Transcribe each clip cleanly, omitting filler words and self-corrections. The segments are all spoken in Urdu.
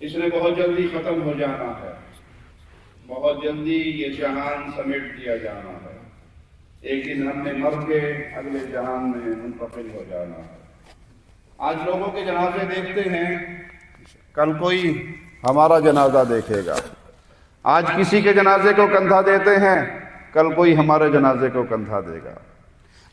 اس نے بہت جلدی ختم ہو جانا ہے، بہت جلدی یہ جہان سمیٹ دیا جانا ہے، ایک دن ہم نے مر کے اگلے جہان میں منتقل ہو جانا ہے۔ آج لوگوں کے جنازے دیکھتے ہیں، کل کوئی ہمارا جنازہ دیکھے گا۔ آج کسی کے جنازے کو کندھا دیتے ہیں، کل کوئی ہمارے جنازے کو کندھا دے گا۔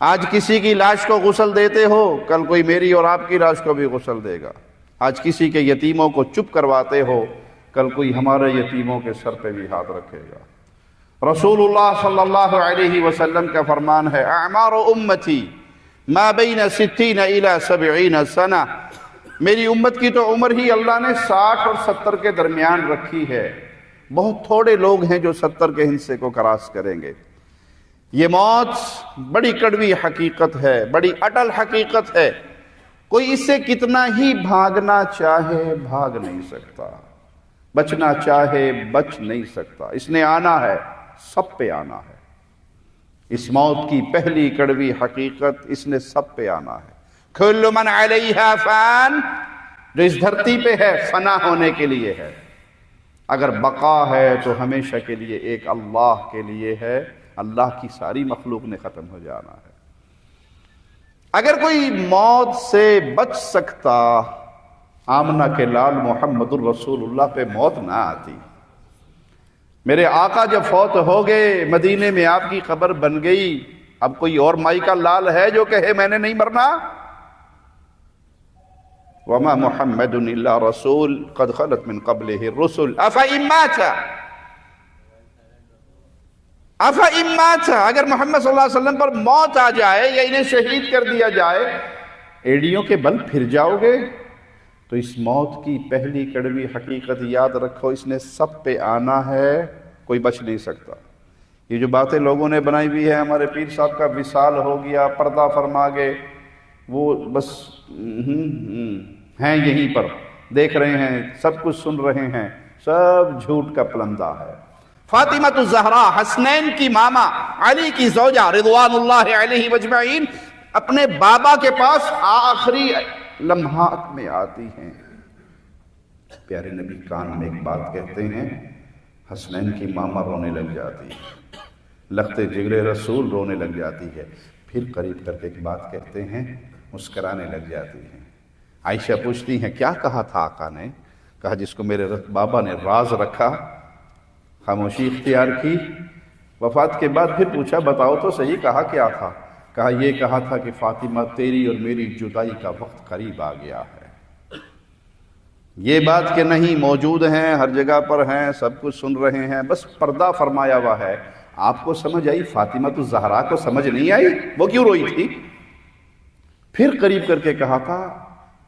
آج کسی کی لاش کو غسل دیتے ہو، کل کوئی میری اور آپ کی لاش کو بھی غسل دے گا۔ آج کسی کے یتیموں کو چپ کرواتے ہو، کل کوئی ہمارے یتیموں کے سر پہ بھی ہاتھ رکھے گا۔ رسول اللہ صلی اللہ علیہ وسلم کا فرمان ہے، اعمار امتی ما بین 60 الی 70 سنہ، میری امت کی تو عمر ہی اللہ نے 60 اور 70 کے درمیان رکھی ہے۔ بہت تھوڑے لوگ ہیں جو 70 کے ہندسے کو کراس کریں گے۔ یہ موت بڑی کڑوی حقیقت ہے، بڑی اٹل حقیقت ہے، کوئی اس سے کتنا ہی بھاگنا چاہے بھاگ نہیں سکتا، بچنا چاہے بچ نہیں سکتا۔ اس نے آنا ہے، سب پہ آنا ہے۔ اس موت کی پہلی کڑوی حقیقت، اس نے سب پہ آنا ہے۔ کل من علیہا فان، جو اس دھرتی پہ ہے فنا ہونے کے لیے ہے۔ اگر بقا ہے تو ہمیشہ کے لیے ایک اللہ کے لیے ہے، اللہ کی ساری مخلوق نے ختم ہو جانا ہے۔ اگر کوئی موت سے بچ سکتا، آمنہ کے لال محمد الرسول اللہ پہ موت نہ آتی۔ میرے آقا جب فوت ہو گئے، مدینے میں آپ کی قبر بن گئی، اب کوئی اور مائی کا لال ہے جو کہے میں نے نہیں مرنا؟ وما محمد الا رسول قد خلت من قبلہ الرسل افإن مات، اگر محمد صلی اللہ علیہ وسلم پر موت آ جائے یا انہیں شہید کر دیا جائے، ایڑیوں کے بل پھر جاؤ گے؟ تو اس موت کی پہلی کڑوی حقیقت یاد رکھو، اس نے سب پہ آنا ہے، کوئی بچ نہیں سکتا۔ یہ جو باتیں لوگوں نے بنائی ہوئی ہے، ہمارے پیر صاحب کا وصال ہو گیا، پردہ فرما گئے، وہ بس ہیں یہیں پر، دیکھ رہے ہیں، سب کچھ سن رہے ہیں، سب جھوٹ کا پلندہ ہے۔ فاطمہ الزہرا، حسنین کی ماما، علی کی زوجہ رضوان اللہ علیہ مجمعین، اپنے بابا کے پاس آخری لمحات میں آتی ہیں۔ پیارے نبی کان میں ایک بات کہتے ہیں، حسنین کی ماما رونے لگ جاتی ہے، لخت جگر رسول رونے لگ جاتی ہے، پھر قریب کر کے ایک بات کہتے ہیں، مسکرانے لگ جاتی ہیں۔ عائشہ پوچھتی ہیں کیا کہا تھا آقا نے؟ کہا جس کو میرے بابا نے راز رکھا، خاموشی اختیار کی۔ وفات کے بعد پھر پوچھا بتاؤ تو صحیح، کہا کیا تھا؟ کہا یہ کہا تھا کہ فاطمہ تیری اور میری جدائی کا وقت قریب آ گیا ہے۔ یہ بات کہ نہیں موجود ہیں، ہر جگہ پر ہیں، سب کچھ سن رہے ہیں، بس پردہ فرمایا ہوا ہے۔ آپ کو سمجھ آئی، فاطمہ الزہرا کو سمجھ نہیں آئی؟ وہ کیوں روئی تھی؟ پھر قریب کر کے کہا تھا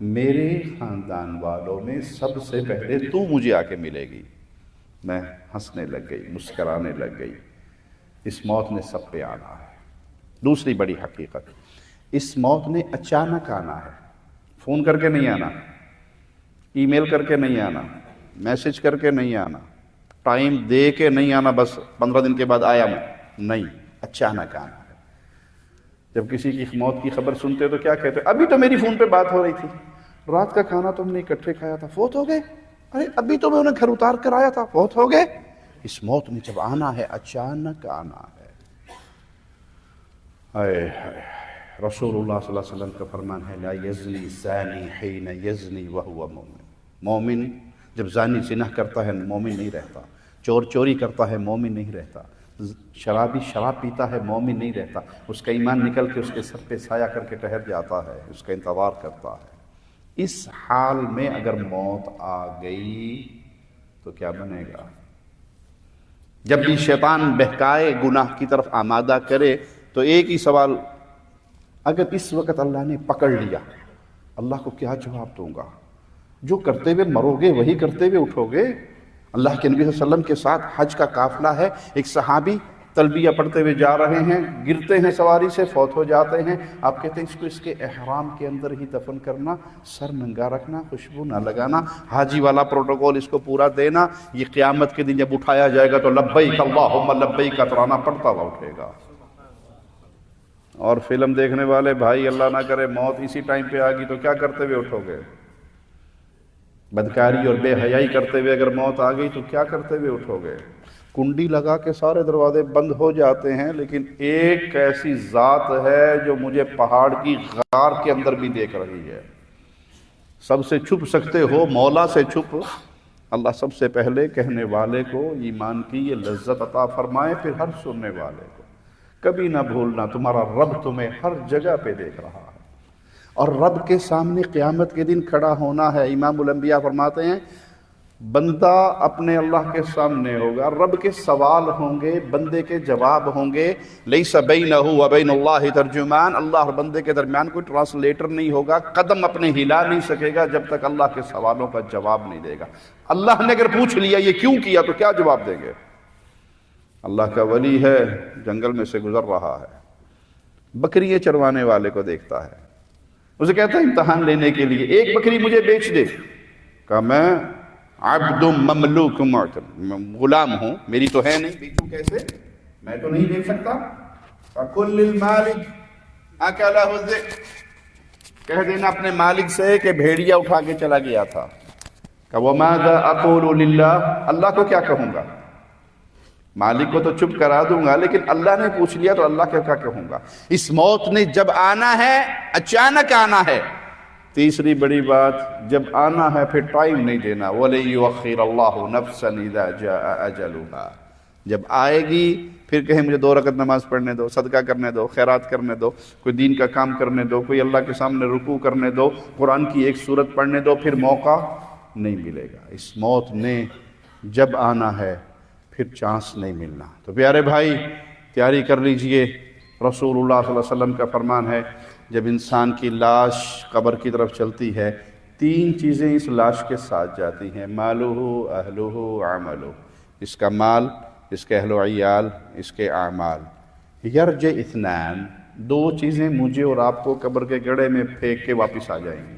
میرے خاندان والوں میں سب سے پہلے تو مجھے آ کے ملے گی۔ میں ہنسنے لگ گئی، مسکرانے لگ گئی۔ اس موت نے سب پہ آنا ہے۔ دوسری بڑی حقیقت، اس موت نے اچانک آنا ہے، فون کر کے نہیں آنا، ای میل کر کے نہیں آنا، میسج کر کے نہیں آنا، ٹائم دے کے نہیں آنا، بس 15 دن کے بعد آیا میں نہیں، اچانک آنا ہے۔ جب کسی کی موت کی خبر سنتے تو کیا کہتے؟ ابھی تو میری فون پہ بات ہو رہی تھی، رات کا کھانا تم نے اکٹھے کھایا تھا، فوت ہو گئے؟ ارے ابھی تو میں انہیں گھر اتار کر آیا تھا، فوت ہو گئے؟ اس موت نے جب آنا ہے، اچانک آنا ہے۔ رسول اللہ صلی اللہ علیہ وسلم کا فرمان ہے لا یزنی زانی حین یزنی وہو مومن، مومن جب زانی زنا کرتا ہے مومن نہیں رہتا، چور چوری کرتا ہے مومن نہیں رہتا، شرابی شراب پیتا ہے مومن نہیں رہتا، اس کا ایمان نکل کے اس کے سر پہ سایہ کر کے ٹہر جاتا ہے، اس کا انتظار کرتا ہے۔ اس حال میں اگر موت آ گئی تو کیا بنے گا؟ جب بھی شیطان بہکائے، گناہ کی طرف آمادہ کرے، تو ایک ہی سوال، اگر اس وقت اللہ نے پکڑ لیا، اللہ کو کیا جواب دوں گا؟ جو کرتے ہوئے مرو گے وہی کرتے ہوئے اٹھو گے۔ اللہ کے نبی صلی اللہ علیہ وسلم کے ساتھ حج کا قافلہ ہے، ایک صحابی تلبیہ پڑھتے ہوئے جا رہے ہیں، گرتے ہیں سواری سے، فوت ہو جاتے ہیں۔ آپ کہتے ہیں اس کو اس کے احرام کے اندر ہی دفن کرنا، سر ننگا رکھنا، خوشبو نہ لگانا، حاجی والا پروٹوکول اس کو پورا دینا، یہ قیامت کے دن جب اٹھایا جائے گا تو لبیک اللہم لبیک کا ترانہ پڑھتا ہوا اٹھے گا۔ اور فلم دیکھنے والے بھائی، اللہ نہ کرے موت اسی ٹائم پہ آ گئی تو کیا کرتے ہوئے اٹھو گے؟ بدکاری اور بے حیائی کرتے ہوئے اگر موت آ گئی تو کیا کرتے ہوئے اٹھو گے؟ کنڈی لگا کے سارے دروازے بند ہو جاتے ہیں، لیکن ایک ایسی ذات ہے جو مجھے پہاڑ کی غار کے اندر بھی دیکھ رہی ہے۔ سب سے چھپ سکتے ہو، مولا سے چھپ۔ اللہ سب سے پہلے کہنے والے کو ایمان کی یہ لذت عطا فرمائے، پھر ہر سننے والے کو۔ کبھی نہ بھولنا تمہارا رب تمہیں ہر جگہ پہ دیکھ رہا ہے، اور رب کے سامنے قیامت کے دن کھڑا ہونا ہے۔ امام الانبیاء فرماتے ہیں بندہ اپنے اللہ کے سامنے ہوگا، رب کے سوال ہوں گے، بندے کے جواب ہوں گے۔ لیس بینہ و بین اللہ ترجمان، اللہ اور بندے کے درمیان کوئی ٹرانسلیٹر نہیں ہوگا، قدم اپنے ہلا نہیں سکے گا جب تک اللہ کے سوالوں کا جواب نہیں دے گا۔ اللہ نے اگر پوچھ لیا یہ کیوں کیا تو کیا جواب دیں گے؟ اللہ کا ولی ہے، جنگل میں سے گزر رہا ہے، بکریاں چروانے والے کو دیکھتا ہے، اسے کہتا ہے امتحان لینے کے لیے ایک بکری مجھے بیچ دے۔ کہا میں عبد مملوک معتم، غلام ہوں، میری تو ہے نہیں، بیچوں کیسے؟ میں تو نہیں دیکھ سکتا۔ فَقُلْ لِلْمَالِكِ أَكَلَهُ الذِّئْبُ، کہہ دینا اپنے مالک سے کہ بھیڑیا اٹھا کے چلا گیا تھا۔ کہ وَمَاذَا أَقُولُ لِلَّهِ، اللہ کو کیا کہوں گا؟ مالک کو تو چپ کرا دوں گا، لیکن اللہ نے پوچھ لیا تو اللہ کیا کہوں گا؟ اس موت نے جب آنا ہے اچانک آنا ہے۔ تیسری بڑی بات، جب آنا ہے پھر ٹائم نہیں دینا۔ وَلَن يُؤَخِّرَ اللَّهُ نَفْسًا إِذَا جَاءَ أَجَلُهَا، جب آئے گی پھر کہیں مجھے 2 رکعت نماز پڑھنے دو، صدقہ کرنے دو، خیرات کرنے دو، کوئی دین کا کام کرنے دو، کوئی اللہ کے سامنے رکوع کرنے دو، قرآن کی ایک سورت پڑھنے دو، پھر موقع نہیں ملے گا۔ اس موت نے جب آنا ہے پھر چانس نہیں ملنا۔ تو پیارے بھائی تیاری کر لیجئے۔ رسول اللہ صلی اللہ علیہ وسلم کا فرمان ہے جب انسان کی لاش قبر کی طرف چلتی ہے 3 چیزیں اس لاش کے ساتھ جاتی ہیں، مالہ، اہلہ، عملہ، اس کا مال، اس کے اہل و عیال، اس کے اعمال۔ یرجع اثنان، 2 چیزیں مجھے اور آپ کو قبر کے گڑھے میں پھینک کے واپس آ جائیں گی۔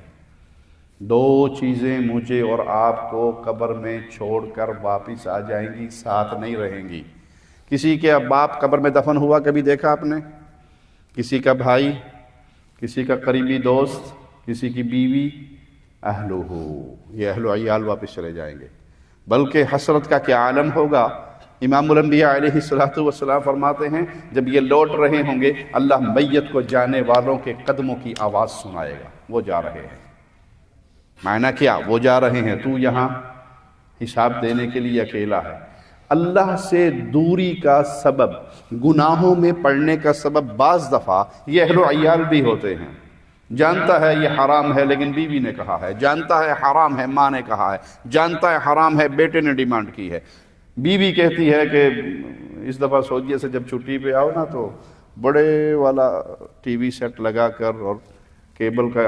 2 چیزیں مجھے اور آپ کو قبر میں چھوڑ کر واپس آ جائیں گی، ساتھ نہیں رہیں گی۔ کسی کے باپ قبر میں دفن ہوا کبھی دیکھا آپ نے؟ کسی کا بھائی، کسی کا قریبی دوست، کسی کی بیوی، اہلہ، یہ اہل و عیال واپس چلے جائیں گے۔ بلکہ حسرت کا کیا عالم ہوگا۔ امام الانبیاء علیہ السلام فرماتے ہیں جب یہ لوٹ رہے ہوں گے اللہ میت کو جانے والوں کے قدموں کی آواز سنائے گا، وہ جا رہے ہیں۔ معنی کیا؟ وہ جا رہے ہیں، تو یہاں حساب دینے کے لیے اکیلا ہے۔ اللہ سے دوری کا سبب، گناہوں میں پڑنے کا سبب بعض دفعہ یہ اہل و عیال بھی ہوتے ہیں۔ جانتا ہے یہ حرام ہے لیکن بیوی نے کہا ہے، جانتا ہے حرام ہے ماں نے کہا ہے، جانتا ہے حرام ہے بیٹے نے ڈیمانڈ کی ہے۔ بیوی کہتی ہے کہ اس دفعہ سعودیہ سے جب چھٹی پہ آؤ نا تو بڑے والا ٹی وی سیٹ لگا کر اور کیبل کا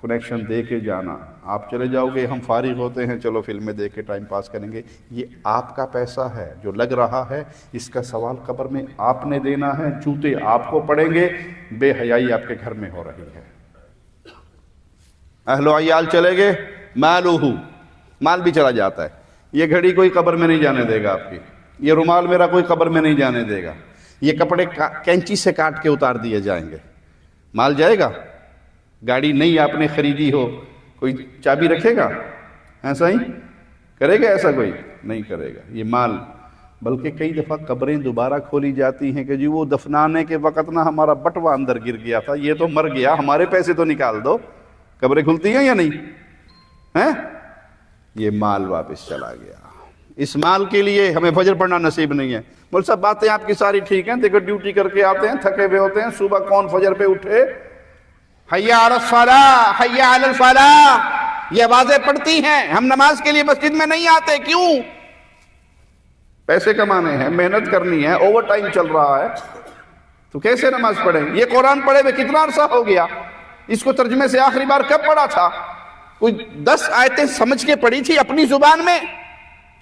کنیکشن دے کے جانا، آپ چلے جاؤ گے، ہم فارغ ہوتے ہیں، چلو فلمیں دیکھ کے ٹائم پاس کریں گے۔ یہ آپ کا پیسہ ہے جو لگ رہا ہے، اس کا سوال قبر میں آپ نے دینا ہے، جوتے آپ کو پڑیں گے، بے حیائی آپ کے گھر میں ہو رہی ہے۔ اہل و عیال چلے گئے، مالہ، مال بھی چلا جاتا ہے۔ یہ گھڑی کوئی قبر میں نہیں جانے دے گا آپ کی، یہ رومال میرا کوئی قبر میں نہیں جانے دے گا، یہ کپڑے کینچی سے کاٹ کے اتار دیے جائیں گے۔ مال جائے گا؟ گاڑی نئی آپ نے خریدی ہو، کوئی چابی رکھے گا؟ ایسا ہی کرے گا؟ ایسا کوئی نہیں کرے گا، یہ مال۔ بلکہ کئی دفعہ قبریں دوبارہ کھولی جاتی ہیں کہ جی وہ دفنانے کے وقت نہ ہمارا بٹوا اندر گر گیا تھا، یہ تو مر گیا، ہمارے پیسے تو نکال دو۔ قبریں کھلتی ہیں یا نہیں ہیں؟ یہ مال واپس چلا گیا۔ اس مال کے لیے ہمیں فجر پڑھنا نصیب نہیں ہے۔ مول صاحب باتیں آپ کی ساری ٹھیک ہیں، دیکھو ڈیوٹی کر کے آتے ہیں، تھکے ہوئے ہوتے ہیں، صبح کون فجر پہ اٹھے؟ حی علی الصلاۃ، حی علی الفلاح، یہ آوازیں پڑتی ہیں، ہم نماز کے لیے مسجد میں نہیں آتے، کیوں؟ پیسے کمانے ہیں، محنت کرنی ہے، اوور ٹائم چل رہا ہے، تو کیسے نماز پڑھیں؟ یہ قرآن پڑھے ہوئے کتنا عرصہ ہو گیا؟ اس کو ترجمے سے آخری بار کب پڑھا تھا؟ کوئی 10 آیتیں سمجھ کے پڑھی تھی اپنی زبان میں؟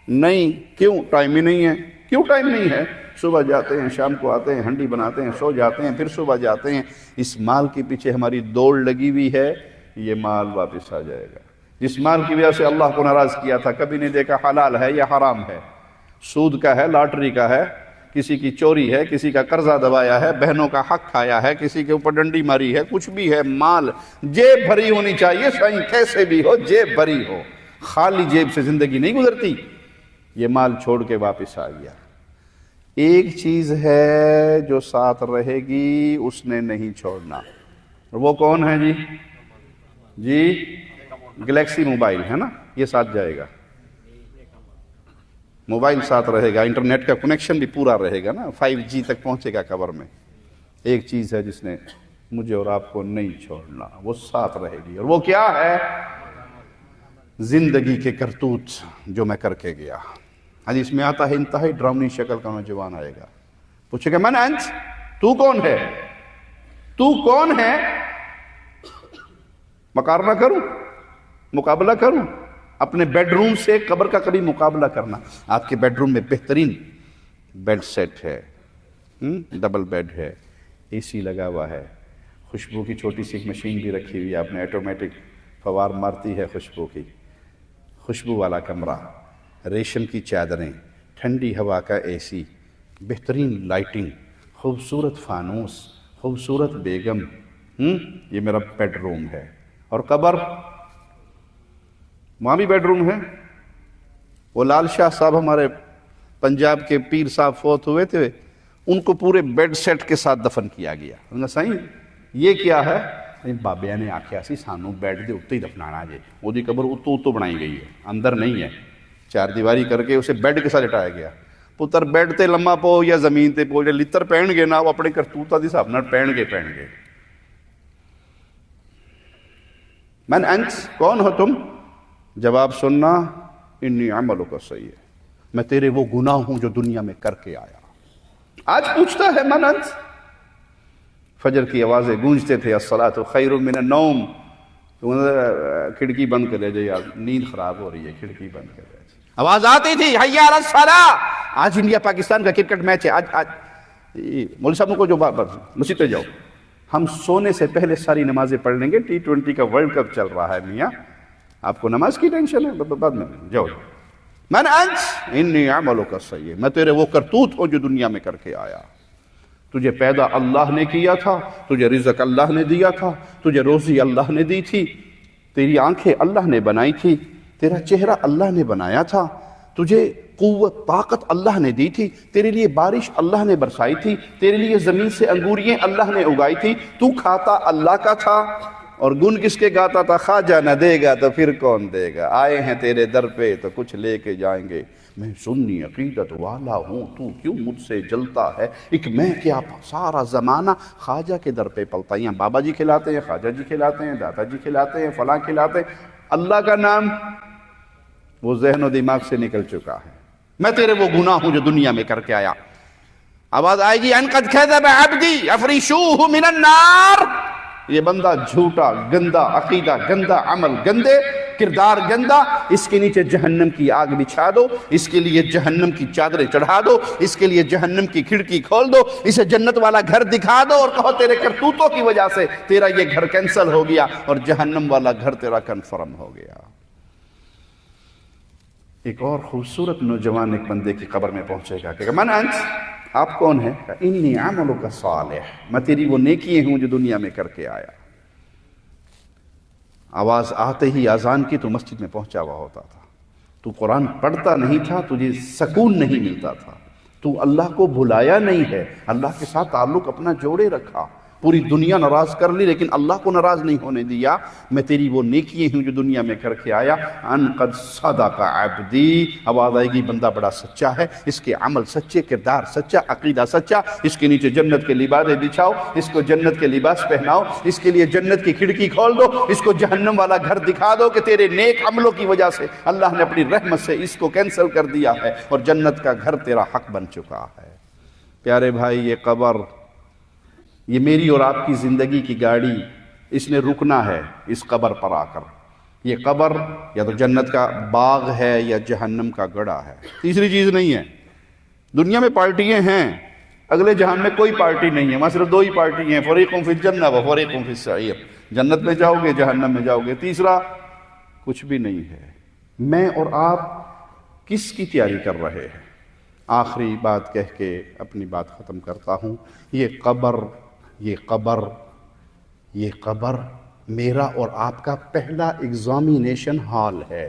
نہیں۔ کیوں؟ ٹائم ہی نہیں ہے۔ کیوں ٹائم نہیں ہے؟ صبح جاتے ہیں، شام کو آتے ہیں، ہنڈی بناتے ہیں، سو جاتے ہیں، پھر صبح جاتے ہیں۔ اس مال کے پیچھے ہماری دوڑ لگی ہوئی ہے، یہ مال واپس آ جائے گا۔ جس مال کی وجہ سے اللہ کو ناراض کیا تھا، کبھی نہیں دیکھا حلال ہے یا حرام ہے، سود کا ہے، لاٹری کا ہے، کسی کی چوری ہے، کسی کا قرضہ دبایا ہے، بہنوں کا حق کھایا ہے، کسی کے اوپر ڈنڈی ماری ہے، کچھ بھی ہے، مال جیب بھری ہونی چاہیے، صحیح کیسے بھی ہو، جیب بھری ہو۔ خالی جیب سے زندگی نہیں گزرتی. یہ مال چھوڑ کے واپس آ گیا. ایک چیز ہے جو ساتھ رہے گی، اس نے نہیں چھوڑنا. وہ کون ہے جی؟ گلیکسی موبائل ہے نا، یہ ساتھ جائے گا. موبائل ساتھ رہے گا، انٹرنیٹ کا کنیکشن بھی پورا رہے گا نا، 5G تک پہنچے گا قبر میں. ایک چیز ہے جس نے مجھے اور آپ کو نہیں چھوڑنا، وہ ساتھ رہے گی. اور وہ کیا ہے؟ زندگی کے کرتوت جو میں کر کے گیا. حدیث میں آتا ہے انتہائی ڈراؤنی شکل کا نوجوان آئے گا، پوچھے گا من انت، تو کون ہے؟ تو کون ہے؟ مقابلہ کروں، مقابلہ کروں. اپنے بیڈ روم سے قبر کا کبھی مقابلہ کرنا. آپ کے بیڈ روم میں بہترین بیڈ سیٹ ہے، ڈبل بیڈ ہے، اے سی لگا ہوا ہے، خوشبو کی چھوٹی سی ایک مشین بھی رکھی ہوئی ہے، آپ نے آٹومیٹک فوار مارتی ہے خوشبو کی. خوشبو والا کمرہ، ریشم کی چادریں، ٹھنڈی ہوا کا اے سی، بہترین لائٹنگ، خوبصورت فانوس، خوبصورت بیگم. یہ میرا بیڈ روم ہے. اور قبر، وہاں بھی بیڈ روم ہے. وہ لال شاہ صاحب ہمارے پنجاب کے پیر صاحب فوت ہوئے تھے، ان کو پورے بیڈ سیٹ کے ساتھ دفن کیا گیا. انہوں نے صحیح یہ کیا ہے؟ بابیا نے آخیا سی سانو بیڈ دے اتنے ہی دفنانا جی. وہ دی قبر اتو بنائی گئی ہے، اندر نہیں ہے. 4 دیواری کر کے اسے بیڈ کے ساتھ لٹایا گیا. پتر بیڈ تے لما پو یا زمین تے پو، جے لتر پہن گے نا وہ اپنے کرتوتا دی حساب نال پہن گے. من انت، کون ہو تم؟ جواب سننا، انی عملک سیئ، میں تیرے وہ گناہ ہوں جو دنیا میں کر کے آیا. آج پوچھتا ہے من انت. فجر کی آوازیں گونجتے تھے، الصلاۃ خیر من النوم. کھڑکی بند کر لے جائے، نیند خراب ہو رہی ہے، کھڑکی بند کر لے. آواز آتی تھی حی علی الصلاۃ. آج انڈیا پاکستان کا کرکٹ میچ ہے. آج مولوی صاحب کو جو مسجد پہ جاؤ، ہم سونے سے پہلے ساری نمازیں پڑھ لیں گے. T20 کا ورلڈ کپ چل رہا ہے میاں، آپ کو نماز کی ٹینشن ہے، بعد میں جاؤ. من انت، انی عملک سیئ، میں تیرے وہ کرتوت ہوں جو دنیا میں کر کے آیا. تجھے پیدا اللہ نے کیا تھا، تجھے رزق اللہ نے دیا تھا، تجھے روزی اللہ نے دی تھی، تیری آنکھیں اللہ نے بنائی تھی، تیرا چہرہ اللہ نے بنایا تھا، تجھے قوت طاقت اللہ نے دی تھی، تیرے لیے بارش اللہ نے برسائی تھی، تیرے لیے زمین سے انگوریاں اللہ نے اگائی تھی. تو کھاتا اللہ کا تھا اور گن کس کے گاتا تھا؟ خواجہ نہ دے گا تو پھر کون دے گا، آئے ہیں تیرے در پہ تو کچھ لے کے جائیں گے. میں سنی عقیدت والا ہوں، تو کیوں مجھ سے جلتا ہے؟ ایک میں کیا سارا زمانہ خواجہ کے در پہ پلتا ہے. یہاں بابا جی کھلاتے ہیں، خواجہ جی کھلاتے ہیں، دادا جی کھلاتے ہیں، فلاں کھلاتے ہیں. اللہ کا نام وہ ذہن و دماغ سے نکل چکا ہے. میں تیرے وہ گناہ ہوں جو دنیا میں کر کے آیا. آواز آئے گی ان قد کذب عبدی افریشوہ من النار. یہ بندہ جھوٹا، گندا عقیدہ، گندا عمل، گندے کردار، گندا، اس کے نیچے جہنم کی آگ بچھا دو، اس کے لیے جہنم کی چادریں چڑھا دو، اس کے لیے جہنم کی کھڑکی کھول دو، اسے جنت والا گھر دکھا دو اور کہو تیرے کرتوتوں کی وجہ سے تیرا یہ گھر کینسل ہو گیا اور جہنم والا گھر تیرا کنفرم ہو گیا. ایک اور خوبصورت نوجوان ایک بندے کی قبر میں پہنچے گا کہ من انت، آپ کون ہیں؟ انی عملک صالح، میں تیری وہ نیکی ہوں جو دنیا میں کر کے آیا. آواز آتے ہی اذان کی تو مسجد میں پہنچا ہوا ہوتا تھا. تو قرآن پڑھتا نہیں تھا، تجھے سکون نہیں ملتا تھا، تو اللہ کو بھلایا نہیں ہے، اللہ کے ساتھ تعلق اپنا جوڑے رکھا. پوری دنیا ناراض کر لی لیکن اللہ کو ناراض نہیں ہونے دیا. میں تیری وہ نیکی ہوں جو دنیا میں کر کے آیا. ان قد صدق عبدی. آواز آئے گی بندہ بڑا سچا ہے، اس کے عمل سچے، کردار سچا، عقیدہ سچا. اس کے نیچے جنت کے لباسیں بچھاؤ، اس کو جنت کے لباس پہناؤ، اس کے لیے جنت کی کھڑکی کھول دو، اس کو جہنم والا گھر دکھا دو کہ تیرے نیک عملوں کی وجہ سے اللہ نے اپنی رحمت سے اس کو کینسل کر دیا ہے اور جنت کا گھر تیرا حق بن چکا ہے. پیارے بھائی، یہ قبر، یہ میری اور آپ کی زندگی کی گاڑی، اس نے رکنا ہے اس قبر پر آ کر. یہ قبر یا تو جنت کا باغ ہے یا جہنم کا گڑھا ہے، تیسری چیز نہیں ہے. دنیا میں پارٹیاں ہیں، اگلے جہان میں کوئی پارٹی نہیں ہے. وہاں صرف 2 ہی پارٹی ہیں، فریق فی الجنہ و فریق فی السعیر. جنت میں جاؤ گے، جہنم میں جاؤ گے. تیسرا کچھ بھی نہیں ہے. میں اور آپ کس کی تیاری کر رہے ہیں؟ آخری بات کہہ کے اپنی بات ختم کرتا ہوں. یہ قبر میرا اور آپ کا پہلا ایگزامینیشن ہال ہے.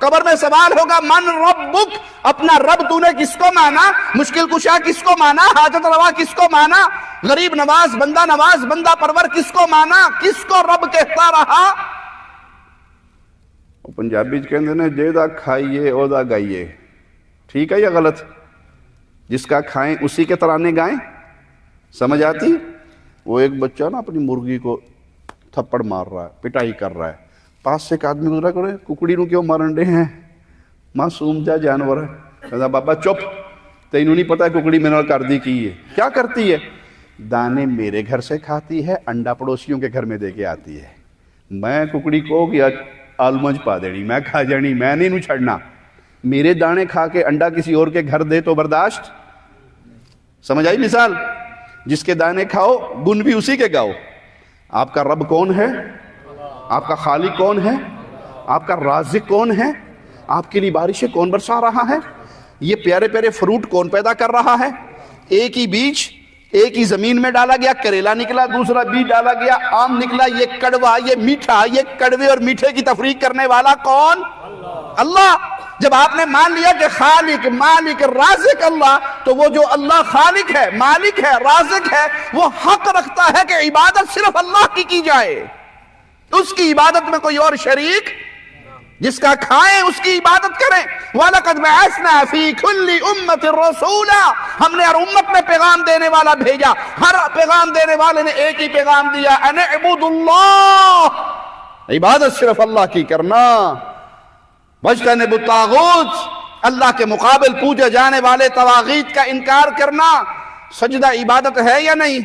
قبر میں سوال ہوگا من ربک، اپنا رب تو نے کس کو مانا، مشکل کشا کس کو مانا، حاجت روا کس کو مانا، غریب نواز، بندہ پرور کس کو مانا، کس کو رب کہتا رہا؟ پنجابی کہندے نے جیدہ کھائیے اودا گائیے، ٹھیک ہے یا غلط؟ جس کا کھائیں اسی کے ترانے گائیں، سمجھ آتی؟ وہ ایک بچہ نا اپنی مرغی کو تھپڑ مار رہا ہے، پٹائی کر رہا ہے، پاس سے ایک آدمی گزرا کرے ککڑی نو کیوں مارن دے ہیں، معصوم جا جانور ہے، کہتا بابا چپ، تینوں نہیں پتا ککڑی میں نے کر دی کی ہے، کیا کرتی ہے؟ دانے میرے گھر سے کھاتی ہے، انڈا پڑوسیوں کے گھر میں دے کے آتی ہے، میں ککڑی کو کیا آلمنج پا دینی، میں کھا جانی، میں نہیں نو چھڑنا، میرے دانے کھا کے انڈا کسی اور کے گھر دے تو برداشت؟ سمجھ آئی مثال؟ جس کے دانے کھاؤ گن بھی اسی کے گاؤ۔ آپ کا رب کون ہے؟ آپ کا خالق کون ہے؟ آپ کا رازق کون ہے؟ آپ کے لیے بارشیں کون برسا رہا ہے؟ یہ پیارے پیارے فروٹ کون پیدا کر رہا ہے؟ ایک ہی بیج ایک ہی زمین میں ڈالا گیا، کریلا نکلا، دوسرا بیج ڈالا گیا، آم نکلا، یہ کڑوا، یہ میٹھا، یہ کڑوے اور میٹھے کی تفریق کرنے والا کون؟ اللہ۔ جب آپ نے مان لیا کہ خالق مالک رازق اللہ، تو وہ جو اللہ خالق ہے، مالک ہے، رازق ہے، وہ حق رکھتا ہے کہ عبادت صرف اللہ کی جائے، اس کی عبادت میں کوئی اور شریک، جس کا کھائیں اس کی عبادت کریں۔ وَلَقَدْ بَعَثْنَا فِي كُلِّ أُمَّةٍ رَسُولًا، ہم نے ہر امت میں پیغام دینے والا بھیجا، ہر پیغام دینے والے نے ایک ہی پیغام دیا، أَنِ اعْبُدُوا اللَّهَ، عبادت صرف اللہ کی کرنا، وَاجْتَنِبُوا الطَّاغُوتَ، اللہ کے مقابل پوجے جانے والے طواغیت کا انکار کرنا۔ سجدہ عبادت ہے یا نہیں؟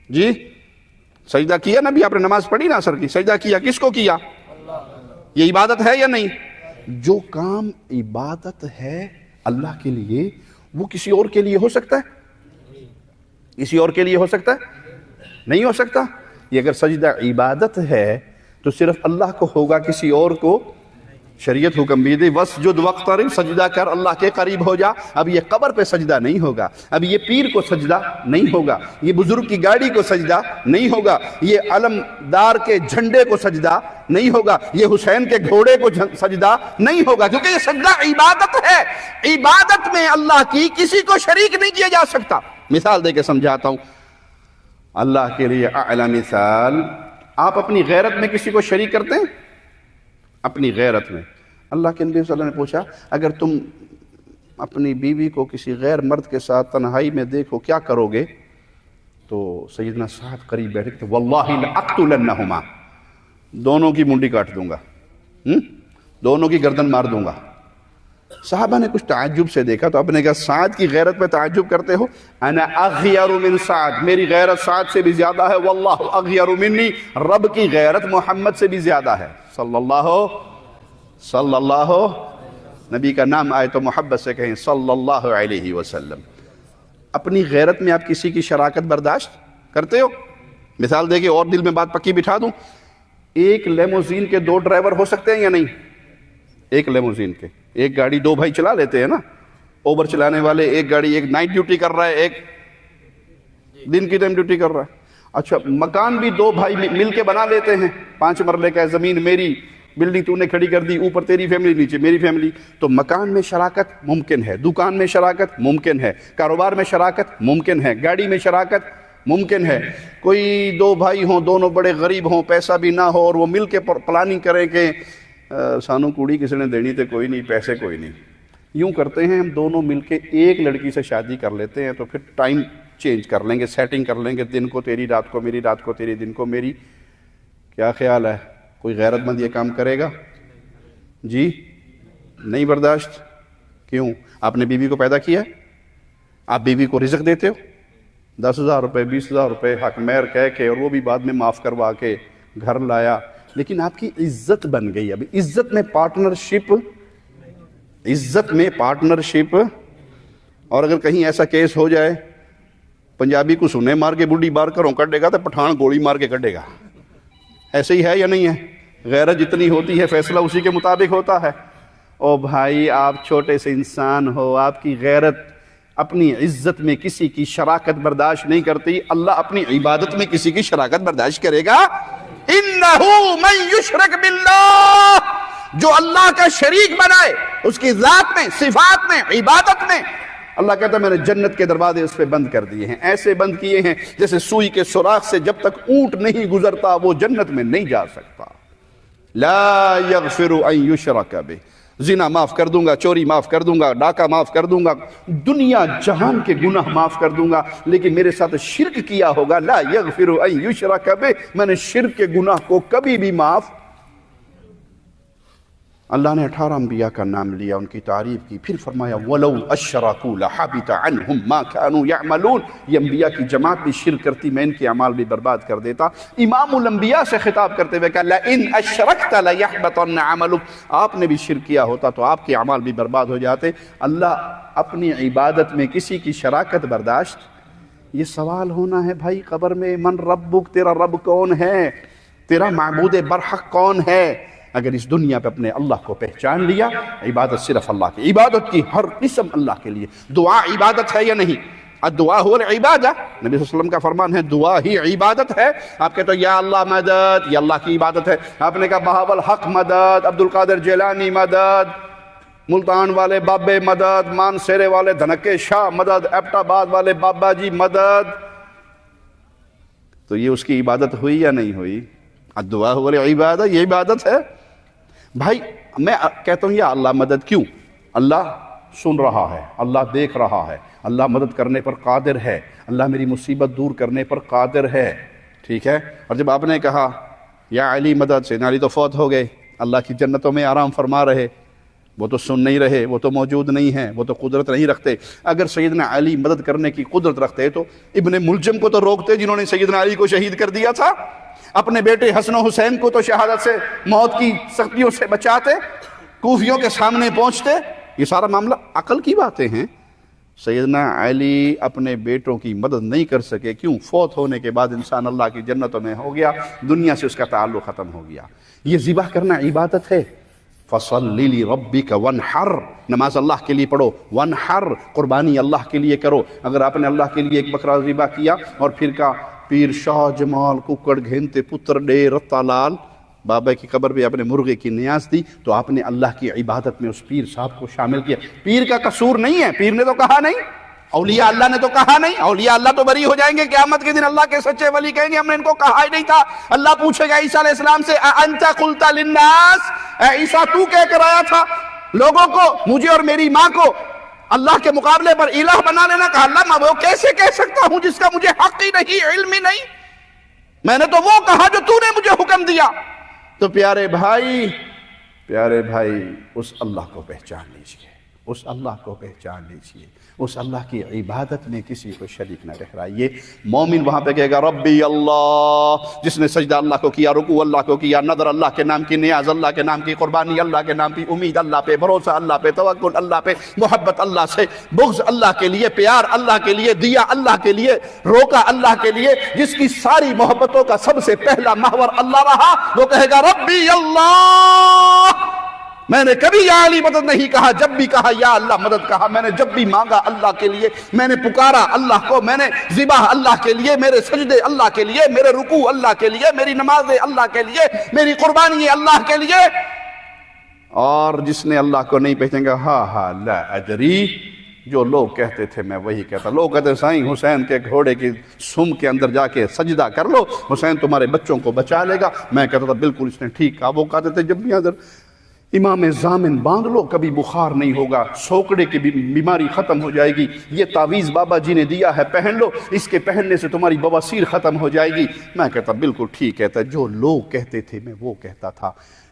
جی سجدہ کیا نبی، آپ نے نماز پڑھی نا عصر کی، سجدہ کیا، کس کو کیا؟ یہ عبادت ہے یا نہیں؟ جو کام عبادت ہے اللہ کے لیے، وہ کسی اور کے لیے ہو سکتا ہے؟ کسی اور کے لیے ہو سکتا ہے؟ نہیں ہو سکتا۔ یہ اگر سجدہ عبادت ہے تو صرف اللہ کو ہوگا، کسی اور کو شریعت حکم بھی دی وسجد وقترب، سجدہ کر، اللہ کے قریب ہو جا۔ اب یہ قبر پہ سجدہ نہیں ہوگا، اب یہ پیر کو سجدہ نہیں ہوگا، یہ بزرگ کی گاڑی کو سجدہ نہیں ہوگا، یہ علمدار کے جھنڈے کو سجدہ نہیں ہوگا، یہ حسین کے گھوڑے کو سجدہ نہیں ہوگا، کیونکہ یہ سجدہ عبادت ہے۔ عبادت میں اللہ کی کسی کو شریک نہیں کیا جا سکتا۔ مثال دے کے سمجھاتا ہوں، اللہ کے لیے اعلی مثال، آپ اپنی غیرت میں کسی کو شریک کرتے ہیں؟ اپنی غیرت میں اللہ کے نبی صلی اللہ علیہ وسلم نے پوچھا، اگر تم اپنی بیوی کو کسی غیر مرد کے ساتھ تنہائی میں دیکھو کیا کرو گے؟ تو سیدنا سعد قریب بیٹھے کہ واللہ لأقتلنہما، دونوں کی منڈی کاٹ دوں گا، دونوں کی گردن مار دوں گا۔ صحابہ نے کچھ تعجب سے دیکھا تو آپ نے کہا سعد کی غیرت پہ تعجب کرتے ہو؟ انا اغیر من سعد، میری غیرت سعد سے بھی زیادہ ہے، واللہ اغیر منی، رب کی غیرت محمد سے بھی زیادہ ہے، صلی اللہ نبی کا نام آئے تو محبت سے کہیں صلی اللہ علیہ وسلم۔ اپنی غیرت میں آپ کسی کی شراکت برداشت کرتے ہو؟ مثال دے کے اور دل میں بات پکی بٹھا دوں، ایک لیموزین کے دو ڈرائیور ہو سکتے ہیں یا نہیں؟ ایک لیموزین کے ایک گاڑی دو بھائی چلا لیتے ہیں نا، اوبر چلانے والے، ایک گاڑی ایک نائٹ ڈیوٹی کر رہا ہے، ایک دن کی ٹائم ڈیوٹی کر رہا ہے۔ اچھا مکان بھی دو بھائی مل کے بنا لیتے ہیں، 5 مرلے کا ہے، زمین میری، بلڈنگ تو نے کھڑی کر دی، اوپر تیری فیملی نیچے میری فیملی، تو مکان میں شراکت ممکن ہے، دکان میں شراکت ممکن ہے، کاروبار میں شراکت ممکن ہے، گاڑی میں شراکت ممکن ہے۔ کوئی دو بھائی ہوں، دونوں بڑے غریب ہوں، پیسہ بھی نہ ہو، اور وہ مل کے پلاننگ کریں کہ سانو کوڑی کسی نے دینی تے کوئی نہیں، پیسے کوئی نہیں، یوں کرتے ہیں ہم دونوں مل کے ایک لڑکی سے شادی کر لیتے ہیں، تو پھر ٹائم چینج کر لیں گے، سیٹنگ کر لیں گے، دن کو تیری، رات کو میری، رات کو تیری، دن کو میری۔ کیا خیال ہے، کوئی غیرت مند یہ کام کرے گا؟ جی نہیں برداشت۔ کیوں؟ آپ نے بیوی کو پیدا کیا ہے، آپ بیوی کو رزق دیتے ہو، 10,000 روپے 20,000 روپے حق مہر کہہ کے، اور وہ بھی بعد میں معاف کروا کے گھر لایا، لیکن آپ کی عزت بن گئی۔ اب عزت میں پارٹنرشپ، عزت میں پارٹنرشپ، اور اگر کہیں ایسا کیس ہو جائے، پنجابی کو سنے مار کے بڈھی بار کروں کٹے گا تو پٹھان گولی مار کے کٹے گا، ایسے ہی ہے یا نہیں ہے؟ غیرت جتنی ہوتی ہے فیصلہ اسی کے مطابق ہوتا ہے۔ او بھائی آپ چھوٹے سے انسان ہو، آپ کی غیرت اپنی عزت میں کسی کی شراکت برداشت نہیں کرتی، اللہ اپنی عبادت میں کسی کی شراکت برداشت کرے گا؟ انہو من یشرک باللہ، جو اللہ کا شریک بنائے اس کی ذات میں، صفات میں، عبادت میں، اللہ کہتا ہے میں نے جنت کے دروازے اس پہ بند کر دیے ہیں، ایسے بند کیے ہیں جیسے سوئی کے سوراخ سے جب تک اونٹ نہیں گزرتا وہ جنت میں نہیں جا سکتا۔ لا یغفر ان یشرک بہ، زنا معاف کر دوں گا، چوری معاف کر دوں گا، ڈاکہ معاف کر دوں گا، دنیا جہان کے گناہ معاف کر دوں گا، لیکن میرے ساتھ شرک کیا ہوگا، لا یغفر ان یشرک بہ، میں نے شرک کے گناہ کو کبھی بھی معاف۔ اللہ نے 18 انبیاء کا نام لیا، ان کی تعریف کی، پھر فرمایا وَلَوْ أَشْرَكُوا لَحَبِطَ عَنْهُمْ مَا كَانُوا يَعْمَلُونَ، یہ انبیاء کی جماعت بھی شرک کرتی، میں ان کے اعمال بھی برباد کر دیتا۔ امام الانبیاء سے خطاب کرتے ہوئے کہا لَإِنْ أَشْرَكْتَ لَيَحْبَطَنَّ عَمَلُكَ، آپ نے بھی شرک کیا ہوتا تو آپ کے اعمال بھی برباد ہو جاتے۔ اللہ اپنی عبادت میں کسی کی شراکت برداشت، یہ سوال ہونا ہے بھائی قبر میں، من ربک، تیرا رب کون ہے، تیرا معبود برحق کون ہے؟ اگر اس دنیا پہ اپنے اللہ کو پہچان لیا، عبادت صرف اللہ کی، عبادت کی ہر قسم اللہ کے لیے۔ دعا عبادت ہے یا نہیں؟ الدعا هو العبادہ، نبی صلی اللہ علیہ وسلم کا فرمان ہے دعا ہی عبادت ہے۔ آپ کہتے ہو یا اللہ مدد، یہ اللہ کی عبادت ہے۔ آپ نے کہا بہاء الحق مدد، عبد القادر جیلانی مدد، ملتان والے بابے مدد، مانسیرے والے دھنکے شاہ مدد، ایبٹ آباد والے بابا جی مدد، تو یہ اس کی عبادت ہوئی یا نہیں ہوئی؟ الدعا هو العبادہ، یہ عبادت ہے۔ بھائی میں کہتا ہوں یا اللہ مدد، کیوں؟ اللہ سن رہا ہے، اللہ دیکھ رہا ہے، اللہ مدد کرنے پر قادر ہے، اللہ میری مصیبت دور کرنے پر قادر ہے، ٹھیک ہے؟ اور جب آپ نے کہا یا علی مدد، سیدنا علی تو فوت ہو گئے، اللہ کی جنتوں میں آرام فرما رہے، وہ تو سن نہیں رہے، وہ تو موجود نہیں ہیں، وہ تو قدرت نہیں رکھتے۔ اگر سیدنا علی مدد کرنے کی قدرت رکھتے تو ابن ملجم کو تو روکتے جنہوں نے سیدنا علی کو شہید کر دیا تھا، اپنے بیٹے حسن و حسین کو تو شہادت سے، موت کی سختیوں سے بچاتے، کوفیوں کے سامنے پہنچتے۔ یہ سارا معاملہ عقل کی باتیں ہیں۔ سیدنا علی اپنے بیٹوں کی مدد نہیں کر سکے، کیوں؟ فوت ہونے کے بعد انسان اللہ کی جنتوں میں ہو گیا، دنیا سے اس کا تعلق ختم ہو گیا۔ یہ ذبح کرنا عبادت ہے۔ فَصَلِّ لِرَبِّكَ وَانْحَرْ، نماز اللہ کے لیے پڑھو، وَانْحَرْ، قربانی اللہ کے لیے کرو۔ اگر آپ نے اللہ کے لیے ایک بکرا ذبح کیا اور پھر کہا پیر شاہ جمال ککڑ گھینتے پتر ڈے رتا لال، بابا کی قبر پہ اپنے مرغے کی نیاز دی، تو آپ نے اللہ کی عبادت میں اس پیر صاحب کو شامل کیا۔ پیر کا قصور نہیں ہے، پیر نے تو کہا نہیں، اولیاء اللہ نے تو کہا نہیں، اولیاء اللہ تو بری ہو جائیں گے قیامت کے دن، اللہ کے سچے ولی کہیں گے ہم نے ان کو کہا ہی نہیں تھا۔ اللہ پوچھے گا عیسیٰ علیہ السلام سے اَأَنْتَ قُلْتَ لِلنَّاسِ، اے عیسیٰ تو کہہ کر آیا تھا لوگوں کو، مجھے اور میری ماں کو اللہ کے مقابلے پر الہ بنا لینا؟ کہا اللہ میں وہ کیسے کہہ سکتا ہوں جس کا مجھے حق ہی نہیں، علم ہی نہیں، میں نے تو وہ کہا جو تو نے مجھے حکم دیا۔ تو پیارے بھائی اس اللہ کو پہچان لیجئے، اس اللہ کو پہچان لیجئے، اس اللہ کی عبادت میں کسی کو شریک نہ ٹھہرائیے۔ مومن وہاں پہ کہے گا ربی اللہ، جس نے سجدہ اللہ کو کیا، رکوع اللہ کو کیا، نظر اللہ کے نام کی، نیاز اللہ کے نام کی، قربانی اللہ کے نام کی، امید اللہ پہ، بھروسہ اللہ پہ، توکل اللہ پہ، محبت اللہ سے، بغض اللہ کے لیے، پیار اللہ کے لیے، دیا اللہ کے لیے، روکا اللہ کے لیے، جس کی ساری محبتوں کا سب سے پہلا محور اللہ رہا، وہ کہے گا ربی اللہ۔ میں نے کبھی یا علی مدد نہیں کہا، جب بھی کہا یا اللہ مدد کہا، میں نے جب بھی مانگا اللہ کے لیے، میں نے پکارا اللہ کو، میں نے ذبح اللہ کے لیے، میرے سجدے اللہ کے لیے، میرے رکوع اللہ کے لیے، میری نمازیں اللہ کے لیے، میری قربانی اللہ کے لیے۔ اور جس نے اللہ کو نہیں پہچانا گا ہاں لا ادری، جو لوگ کہتے تھے میں وہی کہتا۔ لوگ کہتے سائیں حسین کے گھوڑے کی سم کے اندر جا کے سجدہ کر لو، حسین تمہارے بچوں کو بچا لے گا۔ میں کہتا تھا بالکل اس نے ٹھیک کہا۔ وہ کہتے تھے جب بھی اندر امام ضامن باندھ لو، کبھی بخار نہیں ہوگا، سوکڑے کی بیماری ختم ہو جائے گی، یہ تعویذ بابا جی نے دیا ہے پہن لو، اس کے پہننے سے تمہاری بواسیر ختم ہو جائے گی۔ میں کہتا بالکل ٹھیک کہتا ہے، جو لوگ کہتے تھے میں وہ کہتا تھا۔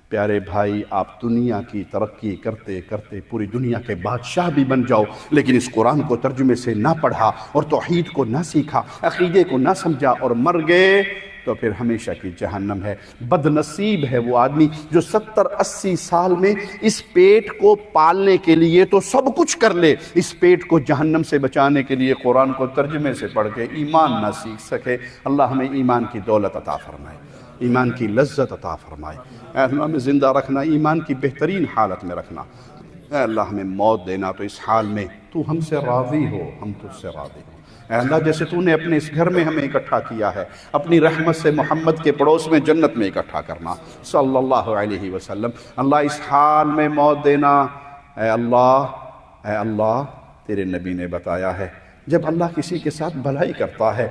پیارے بھائی آپ دنیا کی ترقی کرتے کرتے پوری دنیا کے بادشاہ بھی بن جاؤ، لیکن اس قرآن کو ترجمے سے نہ پڑھا اور توحید کو نہ سیکھا، عقیدے کو نہ سمجھا اور مر گئے تو پھر ہمیشہ کی جہنم ہے۔ بد نصیب ہے وہ آدمی جو 70-80 سال میں اس پیٹ کو پالنے کے لیے تو سب کچھ کر لے، اس پیٹ کو جہنم سے بچانے کے لیے قرآن کو ترجمے سے پڑھ کے ایمان نہ سیکھ سکے۔ اللہ ہمیں ایمان کی دولت عطا فرمائے، ایمان کی لذت عطا فرمائے۔ اے اللہ ہمیں زندہ رکھنا، ایمان کی بہترین حالت میں رکھنا۔ اے اللہ ہمیں موت دینا تو اس حال میں تو ہم سے راضی ہو ہم تجھ سے راضی ہوں۔ اے اللہ جیسے تو نے اپنے اس گھر میں ہمیں اکٹھا کیا ہے، اپنی رحمت سے محمد کے پڑوس میں جنت میں اکٹھا کرنا صلی اللہ علیہ وسلم۔ اللہ اس حال میں موت دینا، اے اللہ تیرے نبی نے بتایا ہے جب اللہ کسی کے ساتھ بھلائی کرتا ہے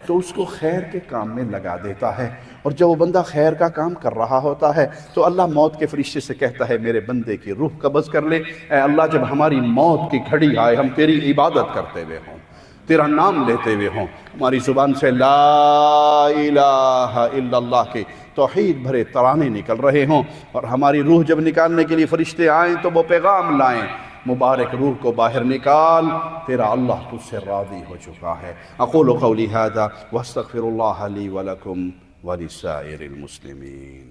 تو اس کو خیر کے کام میں لگا دیتا ہے، اور جب وہ بندہ خیر کا کام کر رہا ہوتا ہے تو اللہ موت کے فرشتے سے کہتا ہے میرے بندے کی روح قبض کر لے۔ اے اللہ جب ہماری موت کی گھڑی آئے، ہم تیری عبادت کرتے ہوئے ہوں، تیرا نام لیتے ہوئے ہوں، ہماری زبان سے لا الہ الا اللہ کے توحید بھرے ترانے نکل رہے ہوں، اور ہماری روح جب نکالنے کے لیے فرشتے آئیں تو وہ پیغام لائیں مبارک روح کو باہر نکال، تیرا اللہ تجھ سے راضی ہو چکا ہے۔ اقول قولی ھذا واستغفر اللہ لی ولکم ولسائر المسلمین۔